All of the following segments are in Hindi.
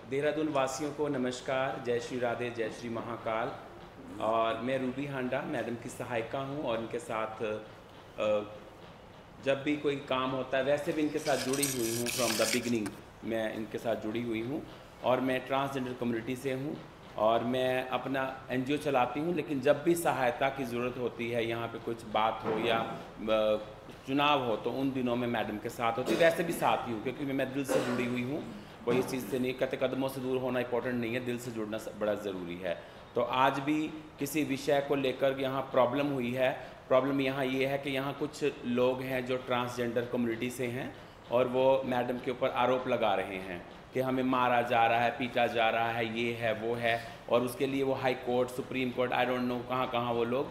देहरादून वासियों को नमस्कार, जय श्री राधे, जय श्री महाकाल। और मैं रूबी हांडा मैडम की सहायिका हूँ और इनके साथ जब भी कोई काम होता है, वैसे भी इनके साथ जुड़ी हुई हूँ फ्रॉम द बिगनिंग। मैं इनके साथ जुड़ी हुई हूँ और मैं ट्रांसजेंडर कम्युनिटी से हूँ और मैं अपना एनजीओ चलाती हूँ। लेकिन जब भी सहायता की ज़रूरत होती है, यहाँ पे कुछ बात हो या चुनाव हो, तो उन दिनों में मैडम के साथ होती है। वैसे भी साथ ही हूँ क्योंकि मैं दिल से जुड़ी हुई हूँ। कोई इस चीज़ से नहीं कहते, कदमों से दूर होना इंपॉर्टेंट नहीं है, दिल से जुड़ना बड़ा ज़रूरी है। तो आज भी किसी विषय को लेकर यहाँ प्रॉब्लम हुई है। प्रॉब्लम यहाँ ये है कि यहाँ कुछ लोग हैं जो ट्रांसजेंडर कम्युनिटी से हैं और वो मैडम के ऊपर आरोप लगा रहे हैं कि हमें मारा जा रहा है, पीटा जा रहा है, ये है वो है। और उसके लिए वो high court, supreme court, I don't know कहाँ कहाँ वो लोग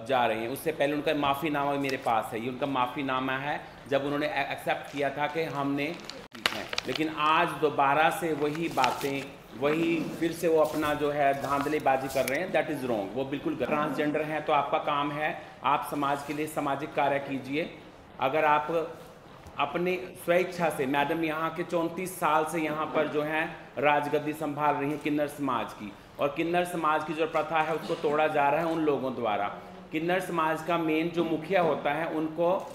जा रहे हैं। उससे पहले उनका माफ़ीनामा भी मेरे पास है। ये उनका माफ़ीनामा है जब उन्होंने एक्सेप्ट किया था कि हमने ठीक है। लेकिन आज दोबारा से वही बातें, वही फिर से वो अपना जो है धांधलीबाजी कर रहे हैं। That is wrong. वो बिल्कुल ट्रांसजेंडर हैं तो आपका काम है आप समाज के लिए सामाजिक कार्य कीजिए। अगर आप अपनी स्वेच्छा से, मैडम यहाँ के 34 साल से यहाँ पर जो है राजगद्दी संभाल रही हैं किन्नर समाज की, और किन्नर समाज की जो प्रथा है उसको तोड़ा जा रहा है उन लोगों द्वारा। किन्नर समाज का मेन जो मुखिया होता है उनको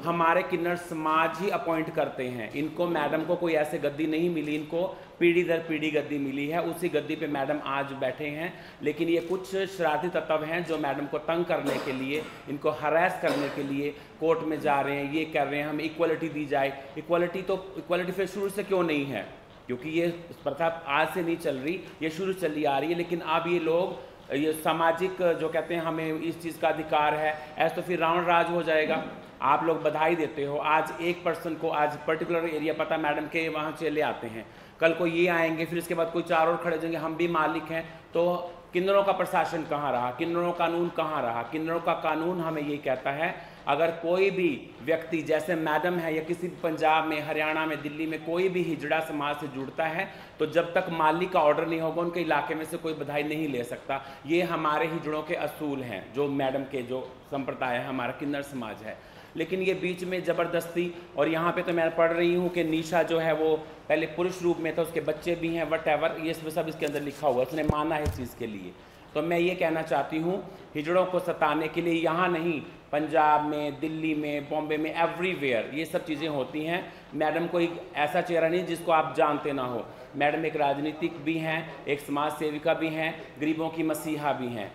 हमारे किन्नर समाज ही अपॉइंट करते हैं। इनको मैडम को कोई ऐसे गद्दी नहीं मिली, इनको पीढ़ी दर पीढ़ी गद्दी मिली है। उसी गद्दी पे मैडम आज बैठे हैं। लेकिन ये कुछ शरारती तत्व हैं जो मैडम को तंग करने के लिए, इनको हरास करने के लिए कोर्ट में जा रहे हैं, ये कर रहे हैं हमें इक्वलिटी दी जाए। इक्वलिटी फिर शुरू से क्यों नहीं है? क्योंकि ये प्रथा आज से नहीं चल रही, ये शुरू चली आ रही है। लेकिन अब ये लोग ये सामाजिक जो कहते हैं हमें इस चीज़ का अधिकार है, ऐसा तो फिर रावण राज हो जाएगा। आप लोग बधाई देते हो, आज एक पर्सन को, आज पर्टिकुलर एरिया पता मैडम के वहाँ चले आते हैं, कल को ये आएंगे, फिर इसके बाद कोई चार और खड़े जाएंगे, हम भी मालिक हैं। तो किन्नरों का प्रशासन कहाँ रहा? किन्नरों का कानून कहाँ रहा? किन्नरों का कानून हमें ये कहता है अगर कोई भी व्यक्ति जैसे मैडम है या किसी पंजाब में, हरियाणा में, दिल्ली में कोई भी हिजड़ा समाज से जुड़ता है तो जब तक मालिक का ऑर्डर नहीं होगा उनके इलाके में से कोई बधाई नहीं ले सकता। ये हमारे हिजड़ों के असूल हैं, जो मैडम के जो संप्रदाय है, हमारा किन्नर समाज है। लेकिन ये बीच में ज़बरदस्ती, और यहाँ पे तो मैं पढ़ रही हूँ कि निशा जो है वो पहले पुरुष रूप में था, उसके बच्चे भी हैं, वट ये सब इसके अंदर लिखा हुआ है, उसने माना है इस चीज़ के लिए। तो मैं ये कहना चाहती हूँ हिजड़ों को सताने के लिए यहाँ नहीं, पंजाब में, दिल्ली में, बॉम्बे में, एवरीवेयर ये सब चीज़ें होती हैं। मैडम कोई ऐसा चेहरा नहीं जिसको आप जानते ना हो। मैडम एक राजनीतिक भी हैं, एक समाज सेविका भी हैं, गरीबों की मसीहा भी हैं,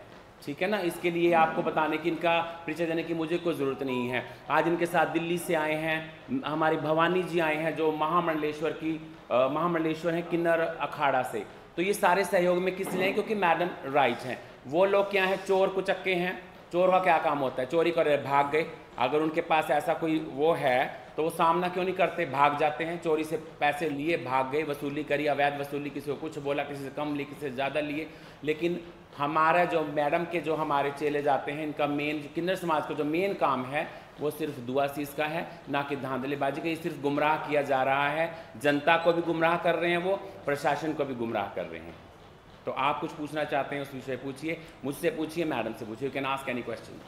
ठीक है ना। इसके लिए आपको बताने की, इनका परिचय देने की मुझे कोई ज़रूरत नहीं है। आज इनके साथ दिल्ली से आए हैं हमारी भवानी जी, आए हैं जो महामंडलेश्वर हैं किन्नर अखाड़ा से। तो ये सारे सहयोग में किस लिए? क्योंकि मैडम राइट हैं। वो लोग क्या हैं? चोर कुचक्के हैं। चोर का क्या काम होता है? चोरी कर भाग गए। अगर उनके पास ऐसा कोई वो है तो वो सामना क्यों नहीं करते? भाग जाते हैं। चोरी से पैसे लिए, भाग गए, वसूली करी, अवैध वसूली, किसी को कुछ बोला, किसी से कम लिए, किसी से ज़्यादा लिए। लेकिन हमारा जो मैडम के जो हमारे चेले जाते हैं, इनका मेन जो किन्नर समाज का जो मेन काम है वो सिर्फ दुआ सीस का है, ना कि धांधलीबाजी का। ये सिर्फ गुमराह किया जा रहा है। जनता को भी गुमराह कर रहे हैं, वो प्रशासन को भी गुमराह कर रहे हैं। तो आप कुछ पूछना चाहते हैं उस विषय पूछिए, मुझसे पूछिए, मैडम से पूछिए, you can ask any question.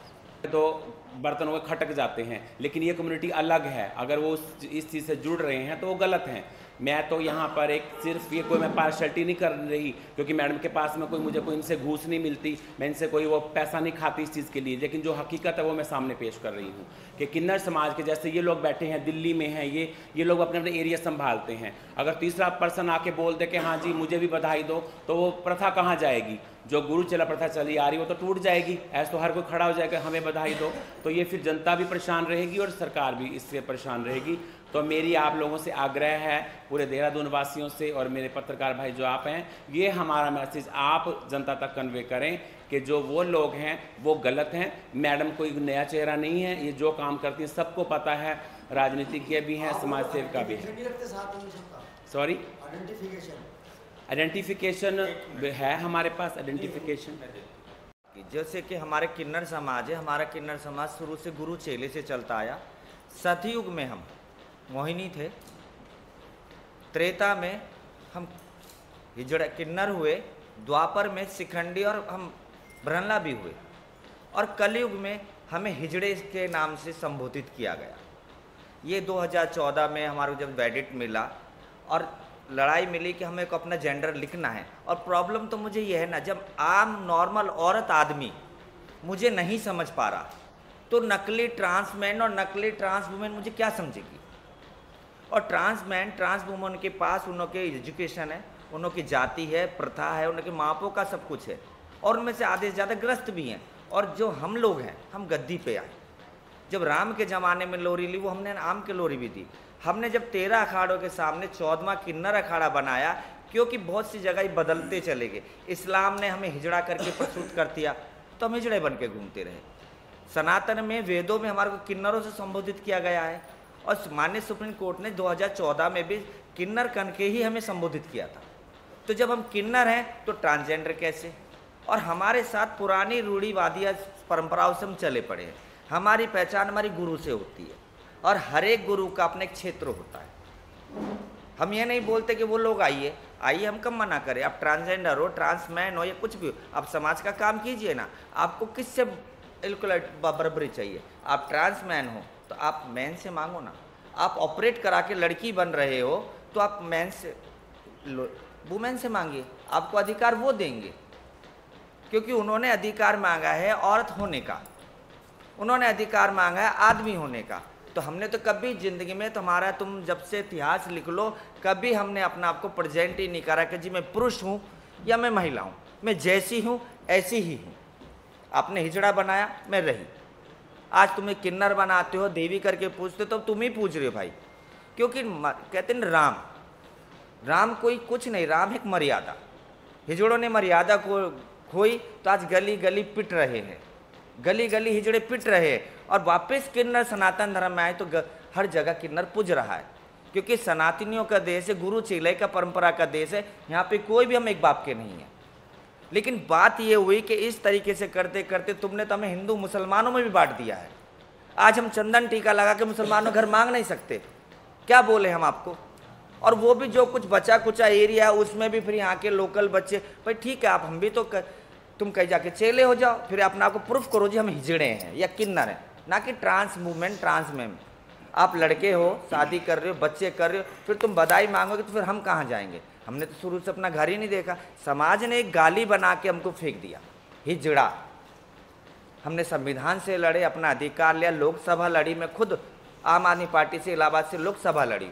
तो बर्तनों के खटक जाते हैं, लेकिन ये कम्युनिटी अलग है। अगर वो इस चीज़ से जुड़ रहे हैं तो वो गलत हैं। मैं तो यहाँ पर एक सिर्फ ये कोई मैं पार्शलिटी नहीं कर रही, क्योंकि मैडम के पास में मुझे कोई इनसे घूस नहीं मिलती, मैं इनसे कोई वो पैसा नहीं खाती इस चीज़ के लिए। लेकिन जो हकीकत है वो मैं सामने पेश कर रही हूँ कि किन्नर समाज के जैसे ये लोग बैठे हैं, दिल्ली में हैं, ये लोग अपने अपने एरिया संभालते हैं। अगर तीसरा पर्सन आके बोल दे कि हाँ जी मुझे भी बधाई दो, तो वो प्रथा कहाँ जाएगी? जो गुरु चला प्रथा चली आ रही वो तो टूट जाएगी। ऐसा तो हर कोई खड़ा हो जाएगा हमें बधाई दो, तो ये फिर जनता भी परेशान रहेगी और सरकार भी इससे परेशान रहेगी। तो मेरी आप लोगों से आग्रह है, पूरे देहरादून वासियों से और मेरे पत्रकार भाई जो आप हैं, ये हमारा मैसेज आप जनता तक कन्वे करें कि जो वो लोग हैं वो गलत हैं। मैडम कोई नया चेहरा नहीं है, ये जो काम करती हैं सबको पता है, राजनीतिज्ञ भी हैं, समाज सेविका भी हैं। सॉरी, आइडेंटिफिकेशन है हमारे पास, आइडेंटिफिकेशन। जैसे कि हमारे किन्नर समाज है, हमारा किन्नर समाज शुरू से गुरु चेले से चलता आया। सतयुग में हम मोहिनी थे, त्रेता में हम हिजड़ा किन्नर हुए, द्वापर में शिखंडी और हम ब्रह्मला भी हुए, और कलयुग में हमें हिजड़े के नाम से संबोधित किया गया। ये 2014 में हमारे जब वेडिट मिला, और लड़ाई मिली कि हमें को अपना जेंडर लिखना है। और प्रॉब्लम तो मुझे ये है ना, जब आम नॉर्मल औरत आदमी मुझे नहीं समझ पा रहा, तो नकली ट्रांसमैन और नकली ट्रांस वुमेन मुझे क्या समझेगी। और ट्रांसमैन ट्रांस वुमेन के पास उनके एजुकेशन है, उनकी जाति है, प्रथा है, उनके माँ बापों का सब कुछ है, और उनमें से आधे से ज़्यादा ग्रस्त भी हैं। और जो हम लोग हैं, हम गद्दी पे आए। जब राम के ज़माने में लोरी ली, वो हमने आम के लोरी भी दी। हमने जब 13 अखाड़ों के सामने 14वां किन्नर अखाड़ा बनाया, क्योंकि बहुत सी जगह ही बदलते चले गए। इस्लाम ने हमें हिजड़ा करके प्रस्तुत कर दिया, तो हम हिजड़े बन के घूमते रहे। सनातन में, वेदों में हमारे को किन्नरों से संबोधित किया गया है, और माननीय सुप्रीम कोर्ट ने 2014 में भी किन्नर कन के ही हमें संबोधित किया था। तो जब हम किन्नर हैं तो ट्रांसजेंडर कैसे? और हमारे साथ पुरानी रूढ़िवादिया परंपराओं से हम चले पड़े हैं। हमारी पहचान हमारी गुरु से होती है, और हर एक गुरु का अपना एक क्षेत्र होता है। हम ये नहीं बोलते कि वो लोग आइए हम कब मना करें। आप ट्रांसजेंडर हो, ट्रांसमैन हो, या कुछ भी हो, आप समाज का काम कीजिए ना। आपको किससे इक्वलिटी बराबरी चाहिए? आप ट्रांसमैन हो तो आप मैन से मांगो ना। आप ऑपरेट करा के लड़की बन रहे हो तो आप मैन से, वुमेन से मांगिए, आपको अधिकार वो देंगे, क्योंकि उन्होंने अधिकार मांगा है औरत होने का, उन्होंने अधिकार मांगा है आदमी होने का। तो हमने तो कभी ज़िंदगी में, तुम्हारा तुम जब से इतिहास लिख लो, कभी हमने अपना आपको प्रेजेंट ही नहीं करा कि जी मैं पुरुष हूँ या मैं महिला हूँ, मैं जैसी हूँ ऐसी ही हूँ। आपने हिजड़ा बनाया, मैं रही। आज तुम्हें किन्नर बनाते हो, देवी करके पूछते, तो तुम ही पूछ रहे हो भाई, क्योंकि कहते हैं राम कोई कुछ नहीं, राम एक मर्यादा। हिजड़ों ने मर्यादा को खोई, तो आज गली गली पिट रहे हैं, गली गली हिजड़े पिट रहे हैं। और वापस किन्नर सनातन धर्म में आए तो हर जगह किन्नर पूज रहा है, क्योंकि सनातनियों का देश है, गुरु चेले का परंपरा का देश है। यहाँ पे कोई भी हम एक बाप के नहीं है। लेकिन बात ये हुई कि इस तरीके से करते करते तुमने तो हमें हिंदू मुसलमानों में भी बांट दिया है। आज हम चंदन टीका लगा के मुसलमानों घर मांग नहीं सकते, क्या बोले हम आपको? और वो भी जो कुछ बचा कुचा एरिया है उसमें भी फिर यहाँ के लोकल बच्चे, भाई ठीक है, आप हम भी तो तुम कहीं जाके चेले हो जाओ, फिर अपना आपको प्रूफ करो जी हम हिजड़े हैं या किन्नर हैं, ना कि ट्रांस मूवमेंट ट्रांस में। आप लड़के हो, शादी कर रहे हो, बच्चे कर रहे हो, फिर तुम बधाई मांगोगे तो फिर हम कहाँ जाएंगे? हमने तो शुरू से अपना घर ही नहीं देखा। समाज ने एक गाली बना के हमको फेंक दिया, हिजड़ा। हमने संविधान से लड़े, अपना अधिकार लिया, लोकसभा लड़ी। मैं खुद आम आदमी पार्टी से इलाहाबाद से लोकसभा लड़ी।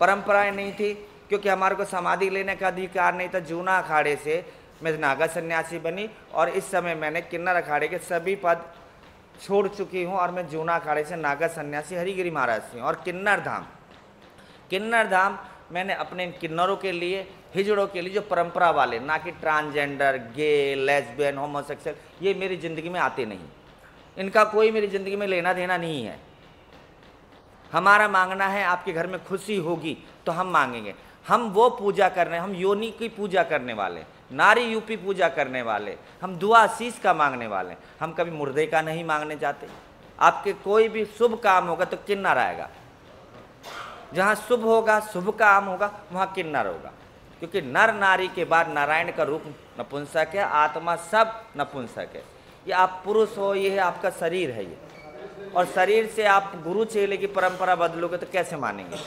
परंपराएं नहीं थी, क्योंकि हमारे को समाधि लेने का अधिकार नहीं था। जूना अखाड़े से मैं नागा सन्यासी बनी, और इस समय मैंने किन्नर अखाड़े के सभी पद छोड़ चुकी हूँ, और मैं जूना अखाड़े से नागा सन्यासी हरिगिरी महाराज से हूँ। और किन्नर धाम मैंने अपने किन्नरों के लिए, हिजड़ों के लिए, जो परंपरा वाले, ना कि ट्रांसजेंडर, गे, लेस्बियन, होमोसेक्सुअल, ये मेरी ज़िंदगी में आते नहीं। इनका कोई मेरी ज़िंदगी में लेना देना नहीं है। हमारा मांगना है, आपके घर में खुशी होगी तो हम मांगेंगे। हम वो पूजा कर रहे हैं, हम योनि की पूजा करने वाले, नारी यूपी पूजा करने वाले, हम दुआ आशीष का मांगने वाले। हम कभी मुर्दे का नहीं मांगने जाते। आपके कोई भी शुभ काम होगा तो किन्नर आएगा। जहाँ शुभ होगा, शुभ काम होगा, वहाँ किन्नर होगा, क्योंकि नर नारी के बाद नारायण का रूप नपुंसक है, आत्मा सब नपुंसक है। ये आप पुरुष हो, ये है आपका शरीर है ये, और शरीर से आप गुरु चेले की परंपरा बदलोगे तो कैसे मानेंगे?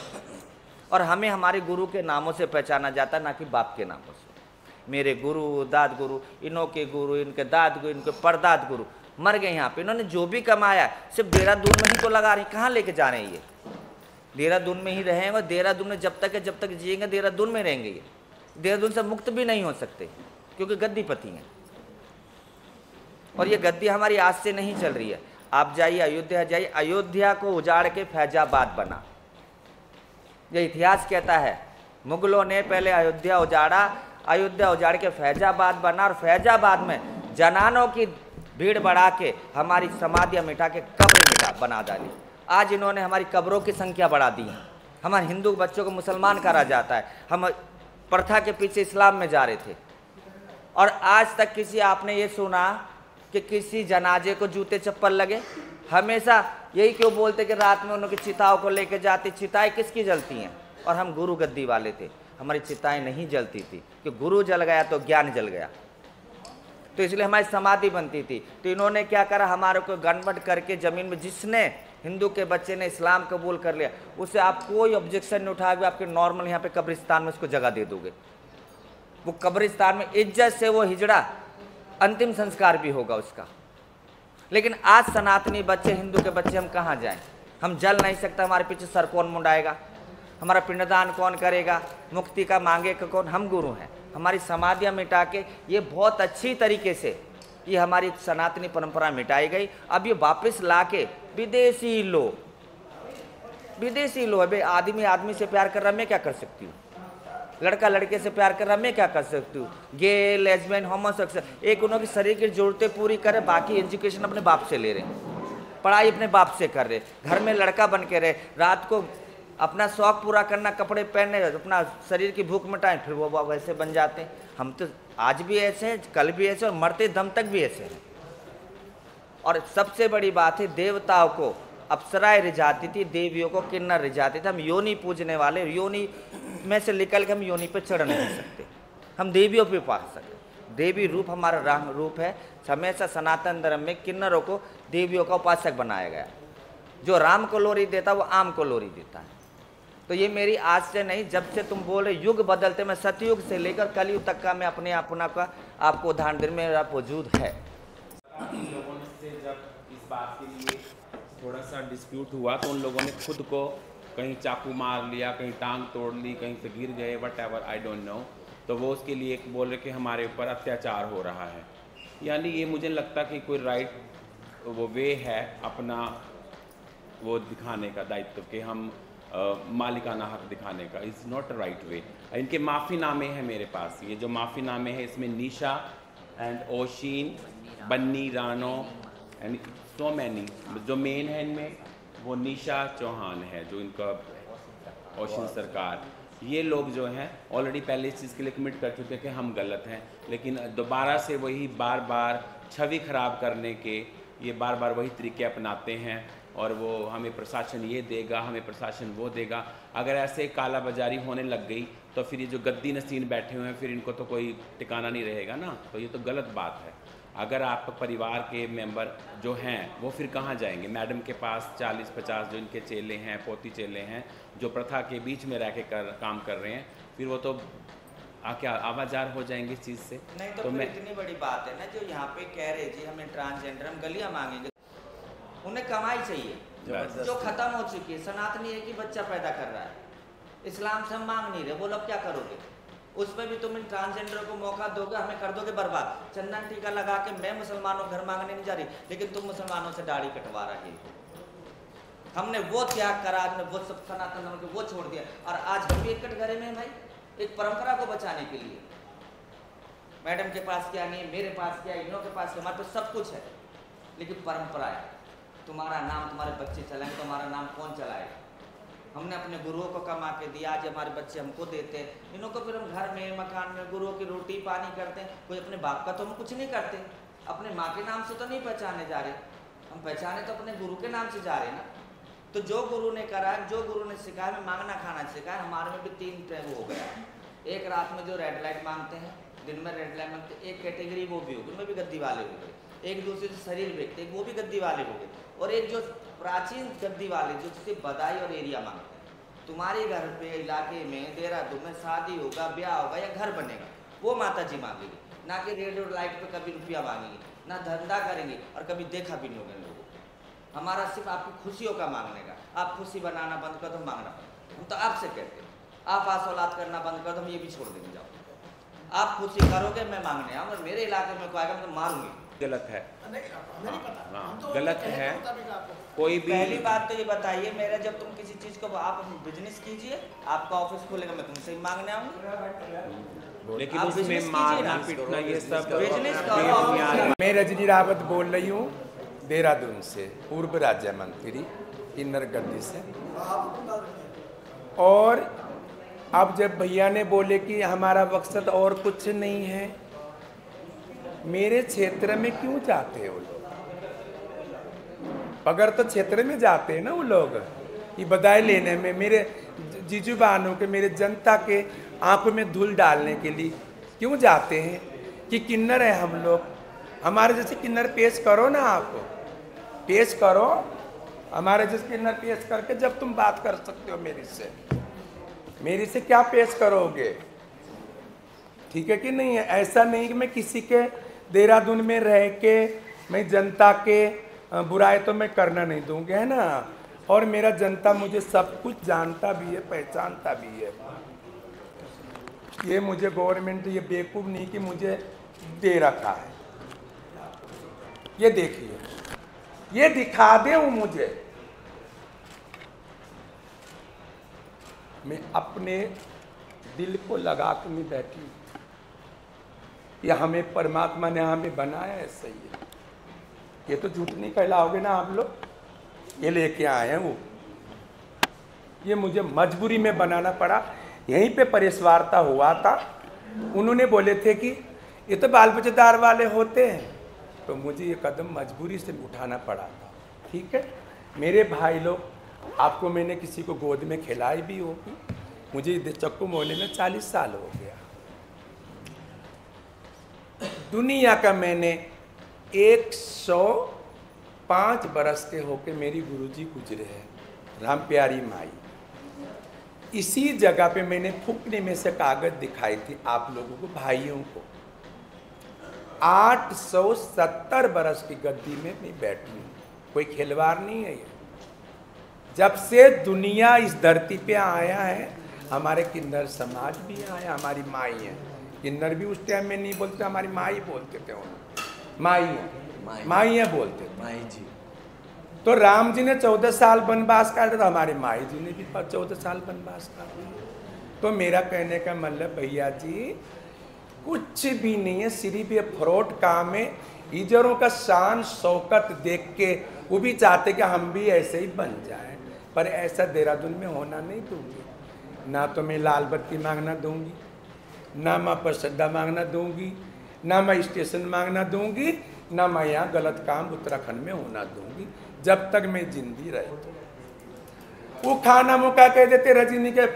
और हमें हमारे गुरु के नामों से पहचाना जाता है, ना कि बाप के नामों से। मेरे गुरु, दाद गुरु, इनों के गुरु, इनके दाद गुरु, इनके परदाद गुरु मर गए यहाँ पे। इन्होंने जो भी कमाया सिर्फ देहरादून में ही तो लगा रहे हैं। कहाँ लेके जा रहे हैं ये? देहरादून में ही रहेंगे, देहरादून में जब तक है, जब तक जिएंगे देहरादून में रहेंगे। ये देहरादून से मुक्त भी नहीं हो सकते, क्योंकि गद्दीपति हैं। और ये गद्दी हमारी आज से नहीं चल रही है। आप जाइए अयोध्या, जाइए, अयोध्या को उजाड़ के फैजाबाद बना। ये इतिहास कहता है, मुगलों ने पहले अयोध्या उजाड़ा, अयोध्या उजाड़ के फैजाबाद बना, और फैजाबाद में जनानों की भीड़ बढ़ा के हमारी समाधियाँ मिटा के कब्र बना डाली। आज इन्होंने हमारी कब्रों की संख्या बढ़ा दी है। हमारे हिंदू बच्चों को मुसलमान करा जाता है। हम प्रथा के पीछे इस्लाम में जा रहे थे, और आज तक किसी आपने ये सुना कि किसी जनाजे को जूते चप्पल लगे? हमेशा यही क्यों बोलते कि रात में उनकी चिताओं को लेके जाते। चिताएं किसकी जलती हैं? और हम गुरु गद्दी वाले थे, हमारी चिताएं नहीं जलती थी, कि गुरु जल गया तो ज्ञान जल गया, तो इसलिए हमारी समाधि बनती थी। तो इन्होंने क्या करा, हमारे को गड़बड़ करके जमीन में, जिसने हिंदू के बच्चे ने इस्लाम कबूल कर लिया, उसे आप कोई ऑब्जेक्शन नहीं उठाओगे, आपके नॉर्मल यहाँ पे कब्रिस्तान में उसको जगह दे दोगे, वो कब्रिस्तान में इज्जत से वो हिजड़ा, अंतिम संस्कार भी होगा उसका। लेकिन आज सनातनी बच्चे, हिंदू के बच्चे, हम कहाँ जाएं? हम जल नहीं सकते, हमारे पीछे सर कौन मुंडाएगा, हमारा पिंडदान कौन करेगा, मुक्ति का मांगेगा कौन? हम गुरु हैं। हमारी समाधियाँ मिटा के ये बहुत अच्छी तरीके से ये हमारी सनातनी परंपरा मिटाई गई। अब ये वापस ला के विदेशी लोग अबे आदमी आदमी से प्यार कर रहा, मैं क्या कर सकती हूँ? लड़का लड़के से प्यार कर रहा, मैं क्या कर सकती हूँ? गे, लेस्बियन, होमोसेक्सुअल, एक उन्होंने शरीर की जरूरतें पूरी करे, बाकी एजुकेशन अपने बाप से ले रहे, पढ़ाई अपने बाप से कर रहे, घर में लड़का बन के रहे, रात को अपना शौक पूरा करना, कपड़े पहनने, अपना शरीर की भूख मिटाएं, फिर वो वैसे बन जाते हैं। हम तो आज भी ऐसे हैं, कल भी ऐसे और मरते दम तक भी ऐसे हैं। और सबसे बड़ी बात है, देवताओं को अप्सराएं रिझाती थी, देवियों को किन्नर रिझाते थे। हम योनि पूजने वाले, योनि में से निकल के हम योनि पे चढ़ नहीं सकते, हम देवियों पे पा सकते। देवी रूप हमारा राम रूप है। हमेशा सनातन धर्म में किन्नरों को देवियों का उपासक बनाया गया। जो राम को लोरी देता वो आम को लोरी देता है। तो ये मेरी आज से नहीं, जब से तुम बोल रहे युग बदलते, मैं सतयुग से लेकर कलयुग तक का मैं अपने अपना का आपको उदाहरण देने में मेरा वजूद है। इन लोगों से जब इस बात के लिए थोड़ा सा डिस्प्यूट हुआ तो उन लोगों ने खुद को कहीं चाकू मार लिया, कहीं टांग तोड़ ली, कहीं से गिर गए, what ever, I don't know. तो वो उसके लिए एक बोल रहे कि हमारे ऊपर अत्याचार हो रहा है। यानी ये मुझे लगता कि कोई राइट वो वे है अपना वो दिखाने का दायित्व कि हम मालिकाना हक दिखाने का, इज़ नॉट राइट वे। इनके माफ़ीनामे हैं मेरे पास, ये जो माफ़ीनामे हैं इसमें निशा एंड ओशीन, बन्नी रानो एंड सो मैनी, जो मेन है इनमें वो निशा चौहान है, जो इनका ओशीन सरकार, ये लोग जो हैं ऑलरेडी पहले इस चीज़ के लिए कमिट कर चुके हैं कि हम गलत हैं, लेकिन दोबारा से वही बार बार छवि ख़राब करने के ये बार बार वही तरीके अपनाते हैं। और वो हमें प्रशासन ये देगा, हमें प्रशासन वो देगा। अगर ऐसे काला बाजारी होने लग गई तो फिर ये जो गद्दी नसीन बैठे हुए हैं फिर इनको तो कोई ठिकाना नहीं रहेगा ना। तो ये तो गलत बात है। अगर आप परिवार के मेंबर जो हैं वो फिर कहाँ जाएंगे? मैडम के पास 40-50 जो इनके चेले हैं, पोती चेले हैं, जो प्रथा के बीच में रह के काम कर रहे हैं, फिर वो तो क्या आवाजार हो जाएंगे इस चीज़ से। नहीं तो मैं इतनी बड़ी बात है ना, जो यहाँ पे कह रहे जी हमें ट्रांसजेंडर, हम गलियाँ मांगेंगे, उन्हें कमाई चाहिए जो खत्म हो चुकी है। सनातनी एक ही बच्चा पैदा कर रहा है, इस्लाम से हम मांग नहीं रहे, बोलो अब क्या करोगे? उसमें भी तुम इन ट्रांसजेंडर को मौका दोगे, हमें कर दोगे बर्बाद। चंदन टीका लगा के मैं मुसलमानों घर मांगने नहीं जा रही, लेकिन तुम मुसलमानों से दाढ़ी कटवा रहे हो। हमने वो त्याग करा, हमने वो सब सनातन धर्म को वो छोड़ दिया, और आज हम भी एक कटघरे में भाई, एक परंपरा को बचाने के लिए। मैडम के पास क्या नहीं है, मेरे पास क्या है, इनों के पास, हमारे पास सब कुछ है, लेकिन परंपरा है। तुम्हारा नाम तुम्हारे बच्चे चलाएंगे, तुम्हारा नाम कौन चलाएगा? हमने अपने गुरुओं को कमा के दिया, आज हमारे बच्चे हमको देते हैं, इन्हों को फिर हम घर में मकान में गुरुओं की रोटी पानी करते हैं। कोई अपने बाप का तो हम कुछ नहीं करते, अपने माँ के नाम से तो नहीं पहचाने जा रहे, हम पहचाने तो अपने गुरु के नाम से जा रहे हैं ना। तो जो गुरु ने करा है, जो गुरु ने सिखाया, हमें मांगना खाना सिखाया। हमारे में भी 3 टाइप हो गया। एक रात में जो रेड लाइट मांगते हैं, दिन में रेड लाइट मांगते, एक कैटेगरी वो भी होगी, उनमें भी गद्दी वाले हो गए। एक दूसरे से शरीर बेचते वो भी गद्दी वाले हो गए, और एक जो प्राचीन गद्दी वाले जो सिर्फ बधाई और एरिया मांगते हैं। तुम्हारे घर पे इलाके में देहरादून में शादी होगा, ब्याह होगा या घर बनेगा, वो माता जी मांगेगी, ना कि रेडियो लाइट पे कभी रुपया मांगेगी, ना धंधा करेंगे, और कभी देखा भी नहीं होगा लोगों को। हमारा सिर्फ आपकी खुशियों का मांगने का। आप खुशी बनाना बंद कर दो, मांगना बंद। हम तो आपसे कहते हैं, आप आसौलाद करना बंद कर दो, हम ये भी छोड़ देंगे। जाओ आप खुशी करोगे, मैं मांगने आऊँगा, मेरे इलाके में कोई आएगा मैं मारूंगी। गलत है, गलत है। कोई भी पहली बात तो ये बताइए, मेरा जब तुम किसी चीज को आप बिजनेस कीजिए, आपका ऑफिस खोलेगा, मैं तुमसे ही मांगने आऊंगी, लेकिन उसमें मारना पीटना ये सब बिजनेस। मैं रजनी रावत बोल रही हूँ देहरादून से, पूर्व राज्य मंत्री किन्नर गद्दी से। और अब जब भैया ने बोले कि हमारा मकसद और कुछ नहीं है, मेरे क्षेत्र में क्यों जाते हैं वो लोग? अगर तो क्षेत्र में जाते हैं ना वो लोग, ये बधाई लेने में, मेरे जीजू बहनों के, मेरे जनता के आंखों में धूल डालने के लिए क्यों जाते हैं? कि किन्नर है हम लोग, हमारे जैसे किन्नर पेश करो ना, आप पेश करो, हमारे जिसके न पेश करके जब तुम बात कर सकते हो मेरी से क्या पेश करोगे? ठीक है कि नहीं है? ऐसा नहीं कि मैं किसी के देहरादून में रह के मैं जनता के बुराई तो मैं करना नहीं दूंगी, है ना। और मेरा जनता मुझे सब कुछ जानता भी है, पहचानता भी है। ये मुझे गवर्नमेंट ये बेवकूफ नहीं कि मुझे दे रखा है। ये देखिए, ये दिखा दे वो मुझे, मैं अपने दिल को लगा के मैं बैठी हूँ। ये हमें परमात्मा ने हमें बनाया ऐसे ही है। ये तो झूठ नहीं कहलाओगे ना आप लोग? ये लेके आए हैं वो, ये मुझे मजबूरी में बनाना पड़ा। यहीं पे परिसवारता हुआ था, उन्होंने बोले थे कि ये तो बाल बच्चेदार वाले होते हैं, तो मुझे ये कदम मजबूरी से उठाना पड़ा था। ठीक है मेरे भाई लोग, आपको मैंने किसी को गोद में खिलाई भी होगी। मुझे चक्कू मोहल्ले में 40 साल हो गया। दुनिया का मैंने 105 बरस के होके मेरी गुरुजी गुजरे हैं, राम प्यारी माई। इसी जगह पे मैंने फुकने में से कागज दिखाई थी आप लोगों को, भाइयों को। 870 बरस की गद्दी में मैं बैठी हूँ, कोई खिलवाड़ नहीं है ये। जब से दुनिया इस धरती पे आया है, हमारे किन्नर समाज भी आया, हमारी माई है। किन्नर भी उस टाइम में नहीं बोलते, हमारी माई बोलते थे उन्हें, माई है बोलते थे। माई जी। तो राम जी ने 14 साल वनवास काटा, तो हमारे माई जी ने भी 14 साल वनवास काटा। तो मेरा कहने का मतलब भैया जी कुछ भी नहीं है, सिर्फ ये फ्रॉड काम है। इजरों का शान शौकत देख के वो भी चाहते कि हम भी ऐसे ही बन जाएं, पर ऐसा देहरादून में होना नहीं दूंगी। ना तो मैं लाल बत्ती मांगना दूंगी, ना मैं प्रसिद्धा मांगना दूंगी, ना मैं स्टेशन मांगना दूंगी, ना मैं यहाँ गलत काम उत्तराखंड में होना दूंगी जब तक मैं जिंदी रहती। वो खाना मुका कह देते, रजनी के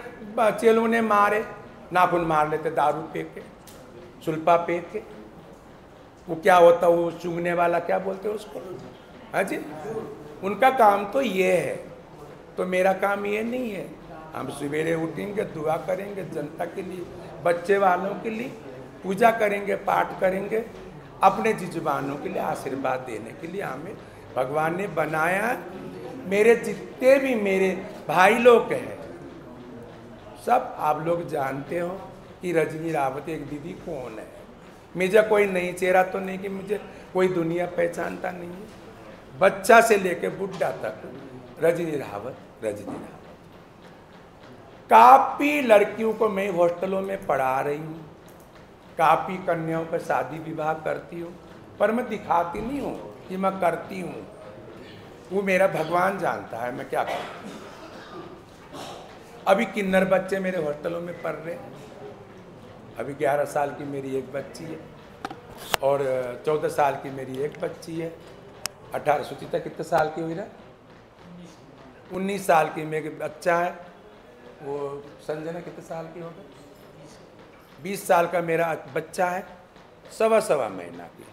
चेलों ने मारे, नाखून मार लेते दारू पे के, सुल्पा पे के। वो क्या होता, वो चुंगने वाला क्या बोलते उसको, हाँ जी। उनका काम तो ये है, तो मेरा काम ये नहीं है। हम सवेरे उठेंगे, दुआ करेंगे जनता के लिए, बच्चे वालों के लिए, पूजा करेंगे, पाठ करेंगे, अपने जिजबानों के लिए आशीर्वाद देने के लिए हमें भगवान ने बनाया। मेरे जितने भी मेरे भाई लोग हैं, सब आप लोग जानते हो कि रजनी रावत एक दीदी कौन है। मुझे कोई नई चेहरा तो नहीं कि मुझे कोई दुनिया पहचानता नहीं है। बच्चा से लेके बुढ़ा तक रजनी रावत, रजनी रावत। काफी लड़कियों को मैं हॉस्टलों में पढ़ा रही हूँ, काफी कन्याओं पर शादी विवाह करती हूँ, पर मैं दिखाती नहीं हूँ कि मैं करती हूँ। वो मेरा भगवान जानता है मैं क्या करूँ। अभी किन्नर बच्चे मेरे हॉस्टलों में पढ़ रहे हैं। अभी 11 साल की मेरी एक बच्ची है और 14 साल की मेरी एक बच्ची है। 18 सुचिता कितने साल की हुई ना, 19 साल की मेरे बच्चा है। वो संजना कितने साल की हो गई, 20 साल का मेरा बच्चा है। सवा महीना की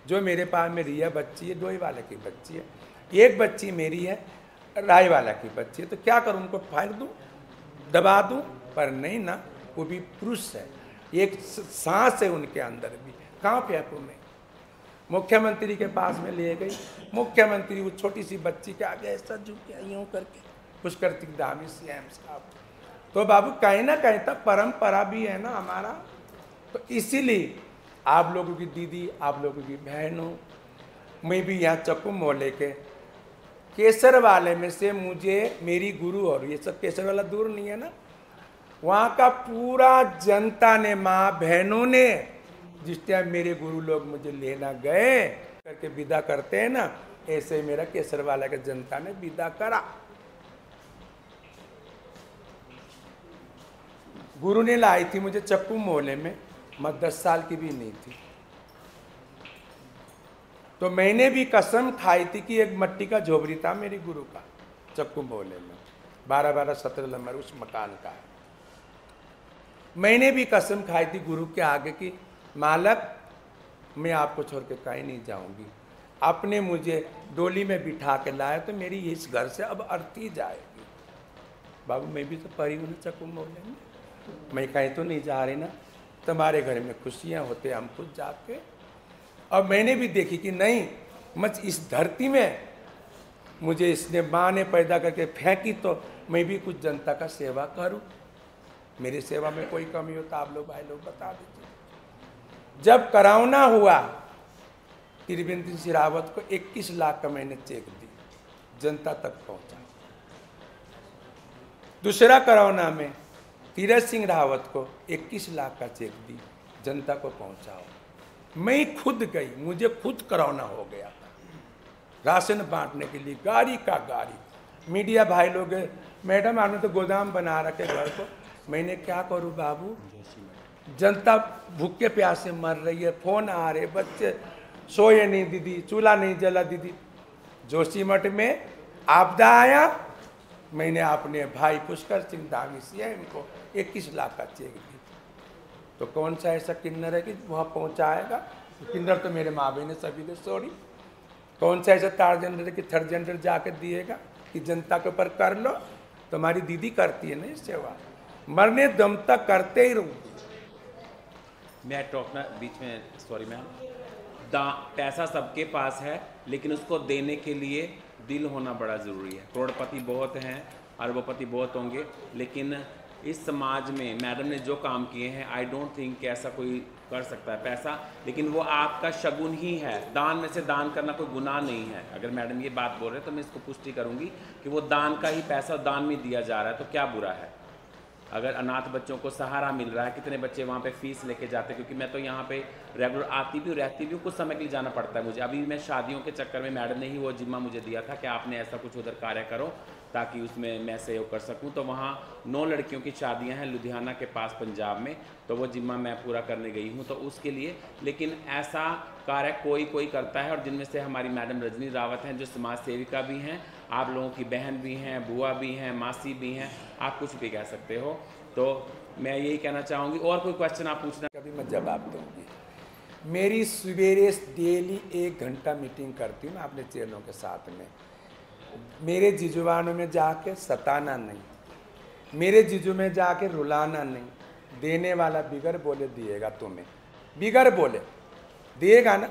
जो मेरे पास में रिया बच्ची है, दोई वाले की बच्ची है। एक बच्ची मेरी है, राय वाला की बच्ची है। तो क्या करूँ, उनको फेंक दूँ, दबा दूँ? पर नहीं ना, वो भी पुरुष है, एक सांस है उनके अंदर भी, कहाँ फेंकूँ मैं? मुख्यमंत्री के पास में ले गई, मुख्यमंत्री वो छोटी सी बच्ची के आगे ऐसा झुक गया यूँ करके, पुष्कर तिकदामी CM साहब। तो बाबू कहीं ना कहीं तक परंपरा भी है ना हमारा। तो इसीलिए आप लोगों की दीदी, आप लोगों की बहनों, मैं भी यहाँ चक्कू मोहल्ले के केसर वाले में से मुझे मेरी गुरु, और ये सब केसर वाला दूर नहीं है ना, वहाँ का पूरा जनता ने, माँ बहनों ने, जिस टाइम मेरे गुरु लोग मुझे लेना गए करके विदा करते हैं ना, ऐसे मेरा केसर वाला के जनता ने विदा करा। गुरु ने लाई थी मुझे चक्कू मोहल्ले में, मैं 10 साल की भी नहीं थी। तो मैंने भी कसम खाई थी कि एक मट्टी का झोपड़ी था मेरी गुरु का चक्कू मोहल्ले में, 12-17 नंबर उस मकान का है। मैंने भी कसम खाई थी गुरु के आगे कि मालक मैं आपको छोड़ के कहीं नहीं जाऊंगी। आपने मुझे डोली में बिठा के लाया तो मेरी इस घर से अब अर्थी जाएगी। बाबू मैं भी तो परी हूँ ना चकू मोहल्ले में, मैं कहीं तो नहीं जा रही ना, तुम्हारे घर में खुशियाँ होते हम खुद जाके। अब मैंने भी देखी कि नहीं, मच इस धरती में मुझे इसने माँ ने पैदा करके फेंकी तो मैं भी कुछ जनता का सेवा करूं। मेरी सेवा में कोई कमी हो तो आप लोग भाई लोग बता दीजिए। जब कोरोना हुआ त्रिवेंद्र सिंह रावत को 21 लाख का मैंने चेक दी, जनता तक पहुंचा। दूसरा कोरोना में तीरथ सिंह रावत को 21 लाख का चेक दी, जनता को पहुंचाओ। मैं खुद गई, मुझे खुद कोरोना हो गया था, राशन बांटने के लिए गाड़ी का गाड़ी। मीडिया भाई लोग, मैडम आपने तो गोदाम बना रखे घर को। मैंने क्या करूं बाबू, जनता भूखे प्यासे मर रही है, फोन आ रहे, बच्चे सोए नहीं दीदी, चूल्हा नहीं जला दीदी। जोशीमठ में आपदा आया, मैंने अपने भाई पुष्कर सिंह धामी सीएम को 21 लाख का चेक दी। तो कौन सा ऐसा किन्नर है कि वहाँ पहुँचाएगा? किन्नर तो मेरे माँ बहन सभी ने छोड़ी। कौन सा ऐसा थर्ड जेंडर कि थर्ड जेंडर जाके दिएगा कि जनता के ऊपर कर लो? तुम्हारी दीदी करती है नहीं सेवा, मरने दम तक करते ही रहूँगी। मैं टॉकना बीच में, सॉरी मैम। पैसा सबके पास है, लेकिन उसको देने के लिए दिल होना बड़ा ज़रूरी है। करोड़पति बहुत हैं, अरबपति बहुत होंगे, लेकिन इस समाज में मैडम ने जो काम किए हैं, आई डोंट थिंक कि ऐसा कोई कर सकता है पैसा, लेकिन वो आपका शगुन ही है। दान में से दान करना कोई गुनाह नहीं है। अगर मैडम ये बात बोल रहे हैं तो मैं इसको पुष्टि करूंगी कि वो दान का ही पैसा दान में दिया जा रहा है, तो क्या बुरा है? अगर अनाथ बच्चों को सहारा मिल रहा है, कितने बच्चे वहाँ पे फीस लेके जाते हैं, क्योंकि मैं तो यहाँ पे रेगुलर आती भी हूँ, रहती भी हूँ, कुछ समय के लिए जाना पड़ता है मुझे। अभी मैं शादियों के चक्कर में मैडम ने ही वो जिम्मा मुझे दिया था कि आपने ऐसा कुछ उधर कार्य करो ताकि उसमें मैं सहयोग कर सकूं। तो वहाँ 9 लड़कियों की शादियां हैं लुधियाना के पास पंजाब में, तो वो जिम्मा मैं पूरा करने गई हूँ तो उसके लिए। लेकिन ऐसा कार्य कोई कोई करता है, और जिनमें से हमारी मैडम रजनी रावत हैं जो समाज सेविका भी हैं, आप लोगों की बहन भी हैं, बुआ भी हैं, मासी भी हैं, आप कुछ भी कह सकते हो। तो मैं यही कहना चाहूँगी। और कोई क्वेश्चन आप पूछना? कभी मैं जवाब दूंगी। मेरी सवेरे डेली 1 घंटा मीटिंग करती हूँ मैं अपने चेलों के साथ में। मेरे जिजुबानों में जाके सताना नहीं, मेरे जिजू में जाके रुलाना नहीं। देने वाला बिगर बोले दिएगा तुम्हें, बिगर बोले दिएगा ना।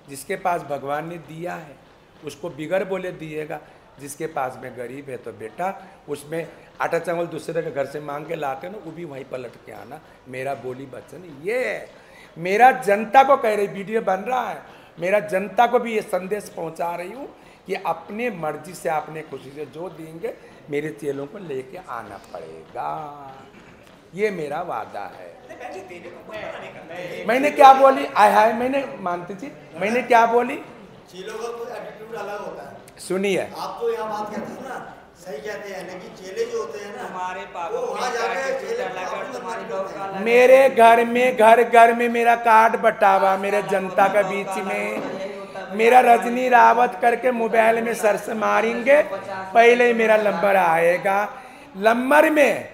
जिसके पास भगवान ने दिया है उसको बिगर बोले दिएगा। जिसके पास में गरीब है तो बेटा उसमें आटा चावल दूसरे के घर से मांग के लाते हो ना, वो भी वहीं पलट के आना। मेरा बोली वचन ये है। मेरा जनता को कह रही, वीडियो बन रहा है, मेरा जनता को भी ये संदेश पहुंचा रही हूँ कि अपने मर्जी से अपने खुशी से जो देंगे मेरे चेलों को लेके आना पड़ेगा। ये मेरा वादा है। मैंने क्या बोली? आय हाय, मैंने मानती थी, मैंने क्या बोली? चेलों का कोई एटीट्यूड अलग होता है। सुनिए, आप तो यहाँ बात कहते हैं ना, सही कहते हैं, लेकिन चेले जो होते हैं ना, हमारे पापा वो वहाँ जाके चेले मेरे घर में घर में मेरा कार्ड बटावा मेरे जनता के बीच में। मेरा रजनी रावत करके मोबाइल में सर्च मारेंगे, पहले ही मेरा नंबर आएगा। नंबर में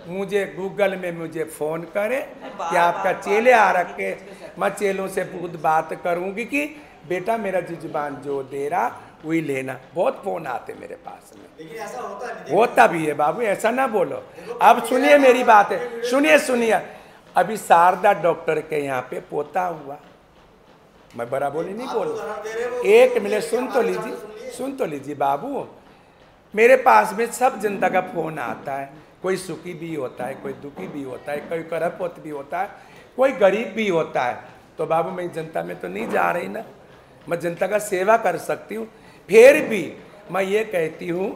मुझे गूगल में मुझे फ़ोन करें कि आपका चेले आ रखे। मैं चेलों से बहुत बात करूंगी कि बेटा मेरा जुबान जो दे रहा वही लेना। बहुत फ़ोन आते मेरे पास में, लेकिन ऐसा होता नहीं। होता भी है बाबू, ऐसा ना बोलो। अब सुनिए मेरी बात है, सुनिए। अभी शारदा डॉक्टर के यहाँ पे पोता हुआ, मैं बड़ा बोली नहीं बोलूँ, एक मिनट सुन तो लीजिए बाबू। मेरे पास में सब जनता का फोन आता है, कोई सुखी भी होता है, कोई दुखी भी होता है, कोई करपोत भी होता है, कोई गरीब भी होता है। तो बाबू मैं जनता में तो नहीं जा रही ना, मैं जनता का सेवा कर सकती हूँ। फिर भी मैं ये कहती हूँ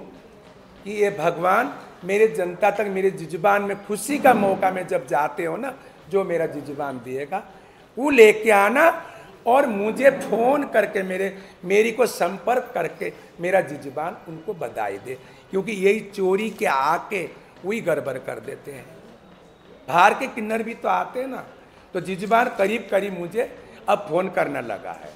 कि ये भगवान मेरे जनता तक मेरे जुबान में खुशी का मौका में जब जाते हो ना, जो मेरा जुबान दिएगा वो लेके आना, और मुझे फ़ोन करके मेरी को संपर्क करके मेरा जुबान उनको बधाई दे, क्योंकि यही चोरी के आके वही गड़बड़ कर देते हैं। बाहर के किन्नर भी तो आते हैं ना, तो जुबान करीब मुझे अब फ़ोन करने लगा है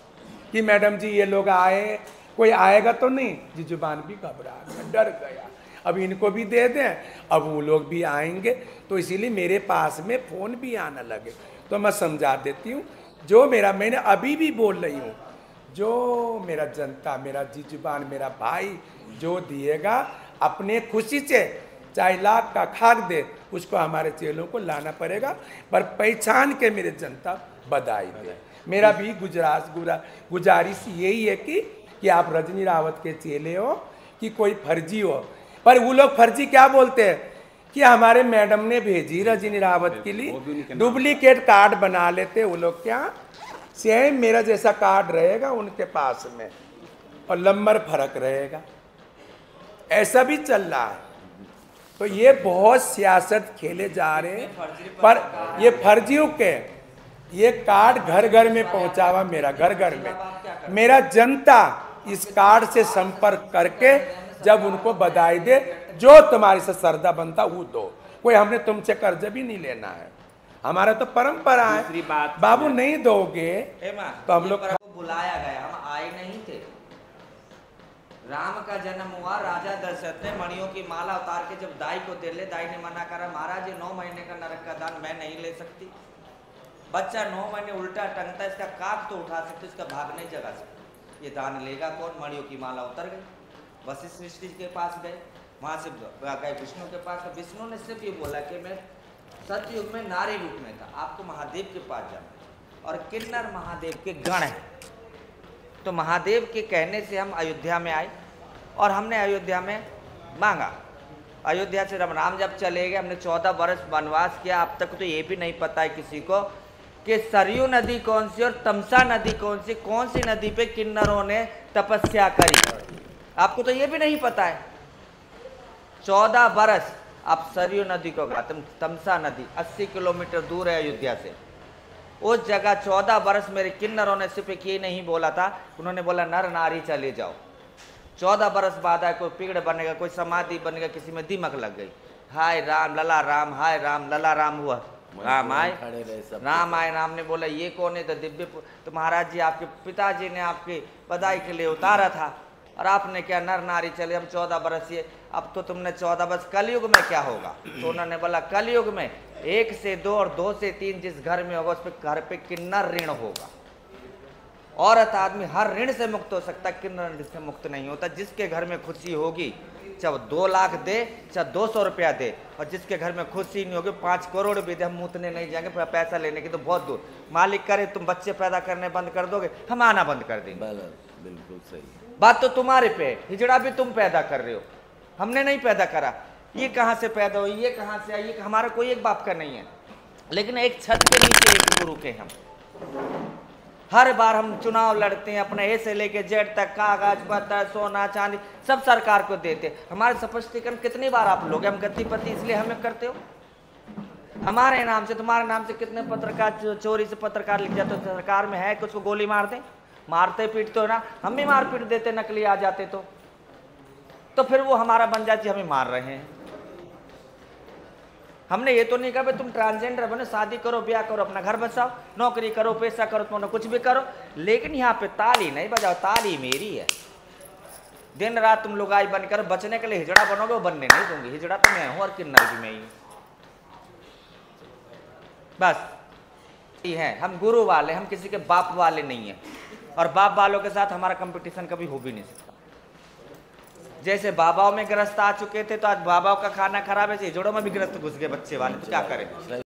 कि मैडम जी ये लोग आए, कोई आएगा तो नहीं। जुबान भी घबरा गया, डर गया, अब इनको भी दे दें, अब वो लोग भी आएंगे। तो इसीलिए मेरे पास में फ़ोन भी आने लगे। तो मैं समझा देती हूँ, जो मैंने अभी भी बोल रही हूँ, जो मेरा जनता, मेरा जी जुबान, मेरा भाई जो दिएगा अपने खुशी से, चाहे लाख का खाक दे, उसको हमारे चेलों को लाना पड़ेगा, पर पहचान के मेरे जनता बधाई दे। मेरा भी गुजारिश यही है कि आप रजनी रावत के चेले हो कि कोई फर्जी हो, पर वो लोग फर्जी क्या बोलते हैं कि हमारे मैडम ने भेजी रजनी रावत के लिए, डुप्लीकेट कार्ड बना लेते वो लोग। क्या सेम मेरा जैसा कार्ड रहेगा उनके पास में और नंबर फर्क रहेगा, ऐसा भी चल रहा है। तो ये बहुत सियासत खेले जा रहे हैं, पर ये फर्जियों के ये कार्ड घर घर में पहुंचावा, मेरा घर घर में मेरा जनता इस कार्ड से संपर्क करके जब उनको बधाई दे, जो तुम्हारे से सरदा बनता वो दो, कोई हमने तुमसे कर्ज भी नहीं लेना है, हमारा तो परंपरा है। बाबू नहीं दोगे तो हम लोग बुलाया गया, हम आए नहीं थे। राम का जन्म हुआ, राजा दशरथ ने मणियों की माला उतार के जब दाई को दे ले, दाई ने मना करा, महाराज ये 9 महीने का नरक का दान मैं नहीं ले सकती। बच्चा 9 महीने उल्टा टंगता, इसका काक तो उठा सकते, इसका भाग नहीं जगा सकते, ये दान लेगा कौन? मणियों की माला उतर गई। वशिष्ठ ऋषि के पास गए, वहां से गए विष्णु के पास। विष्णु ने सिर्फ ये बोला कि मैं सतयुग में नारी रूप में था, आपको महादेव के पास जाना, और किन्नर महादेव के गण है। तो महादेव के कहने से हम अयोध्या में आए और हमने अयोध्या में मांगा। अयोध्या से राम जब चले गए, हमने 14 वर्ष वनवास किया। अब तक तो ये भी नहीं पता है किसी को कि सरयू नदी कौन सी और तमसा नदी कौन सी नदी पे किन्नरों ने तपस्या करी, आपको तो ये भी नहीं पता है। 14 वर्ष आप सरयू नदी को तमसा नदी 80 किलोमीटर दूर है अयोध्या से, उस जगह 14 वर्ष मेरे किन्नरों ने सिर्फ ये नहीं बोला था, उन्होंने बोला नर नारी चले जाओ। 14 वर्ष बाद आए, कोई पेड़ बनेगा, कोई समाधि बनेगा, किसी में दीमक लग गई, हाय राम लला राम, हाय राम लला राम हुआ, राम आए, राम आए। राम ने बोला ये कौन है? तो दिव्य, तो महाराज जी आपके पिताजी ने आपकी बधाई के लिए उतारा था, और आपने क्या नर नारी चले, हम 14 वर्ष ये, अब तो तुमने 14 वर्ष, कलयुग में क्या होगा? तो उन्होंने बोला कलयुग में 1 से 2 और 2 से 3 जिस घर में होगा, उस पर घर पे किन्नर ऋण होगा। औरत आदमी हर ऋण से मुक्त हो सकता, किन्नर ऋण से मुक्त नहीं होता। जिसके घर में खुशी होगी, चाहे 2 लाख दे, चाहे 200 रुपया दे, और जिसके घर में खुशी नहीं होगी 5 करोड़ भी दे, हम मूतने नहीं जाएंगे, पैसा लेने की तो बहुत दूर। मालिक करे तुम बच्चे पैदा करने बंद कर दोगे, हम आना बंद कर देंगे। बिल्कुल सही बात तो तुम्हारे पे, हिजड़ा भी तुम पैदा कर रहे हो, हमने नहीं पैदा करा। ये कहाँ से पैदा हुई, ये कहाँ से आई, ये हमारा कोई एक बाप का नहीं है, लेकिन एक छत के नीचे एक गुरु के हम। हर बार हम चुनाव लड़ते हैं, अपने ए से लेके जेड तक, कागज पत्र सोना चांदी सब सरकार को देते। हमारे स्पष्टीकरण कितनी बार आप लोग, हम गतिपति इसलिए हमें करते हो, हमारे नाम से तुम्हारे नाम से कितने पत्रकार चोरी से पत्रकार लिख जाते, तो सरकार में है कि उसको गोली मार दे, मारते पीटते हो ना, हम भी मार पीट देते, नकली आ जाते तो फिर वो हमारा बन जाती, हमें मार रहे हैं। हमने ये तो नहीं कहा भाई तुम ट्रांसजेंडर बनो, शादी करो, ब्याह करो, अपना घर बसाओ, नौकरी करो, पैसा करो, तुम कुछ भी करो, लेकिन यहाँ पे ताली नहीं बजाओ, ताली मेरी है। दिन रात तुम लोग आई बनकर बचने के लिए हिजड़ा बनोगे, वो बनने नहीं दूंगी। हिजड़ा तो मैं हूँ और किन्नर भी मैं ही हूँ, बस ये है। हम गुरु वाले, हम किसी के बाप वाले नहीं है, और बाप वालों के साथ हमारा कंपटीशन कभी हो भी नहीं सकता। जैसे बाबाओं में ग्रस्त आ चुके थे, तो आज बाबाओं का खाना खराब है, हिजड़ों में भी ग्रस्त घुस गए बच्चे वाले, तो क्या करें।